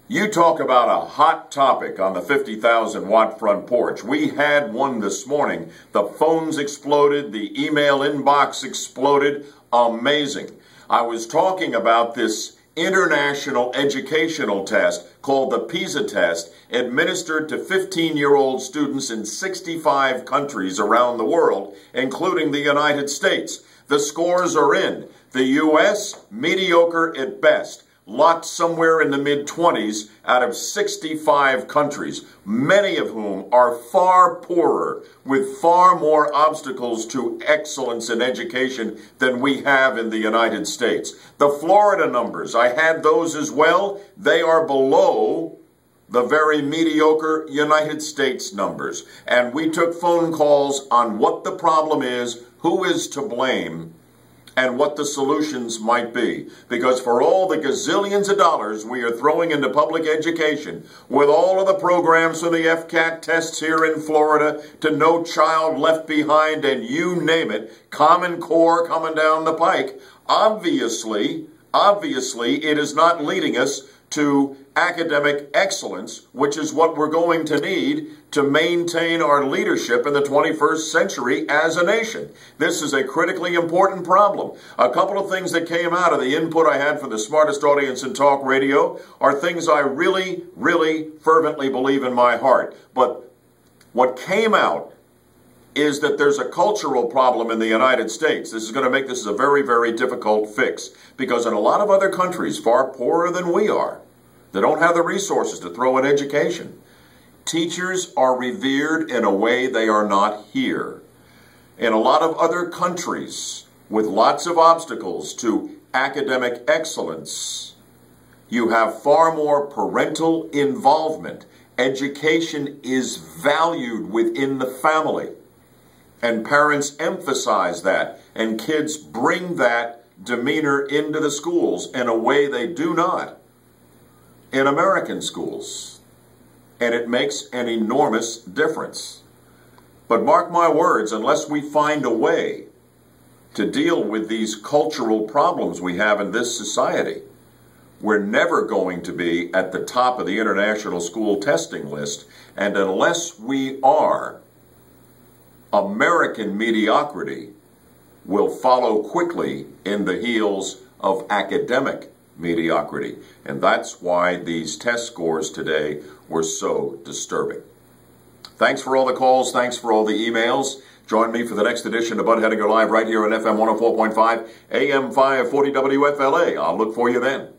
You talk about a hot topic on the 50,000 watt front porch. We had one this morning. The phones exploded. The email inbox exploded. Amazing. I was talking about this international educational test called the PISA test, administered to 15-year-old students in 65 countries around the world, including the United States. The scores are in. The U.S., mediocre at best, locked somewhere in the mid-20s out of 65 countries, many of whom are far poorer, with far more obstacles to excellence in education than we have in the United States. The Florida numbers, I had those as well. They are below the very mediocre United States numbers. And we took phone calls on what the problem is, who is to blame, and what the solutions might be. Because for all the gazillions of dollars we are throwing into public education, with all of the programs from the FCAT tests here in Florida to No Child Left Behind and you name it, Common Core coming down the pike, obviously it is not leading us to academic excellence, which is what we're going to need to maintain our leadership in the 21st century as a nation. This is a critically important problem. A couple of things that came out of the input I had from the smartest audience in talk radio are things I really fervently believe in my heart. But what came out is that there's a cultural problem in the United States. This is going to make this a very difficult fix, because in a lot of other countries far poorer than we are, they don't have the resources to throw in education. Teachers are revered in a way they are not here. In a lot of other countries with lots of obstacles to academic excellence, you have far more parental involvement. Education is valued within the family, and parents emphasize that, and kids bring that demeanor into the schools in a way they do not in American schools. And it makes an enormous difference. But mark my words, unless we find a way to deal with these cultural problems we have in this society, we're never going to be at the top of the international school testing list. And unless we are, American mediocrity will follow quickly in the heels of academic mediocrity. And that's why these test scores today were so disturbing. Thanks for all the calls. Thanks for all the emails. Join me for the next edition of Bud Hedinger Live right here on FM 104.5, AM 540 WFLA. I'll look for you then.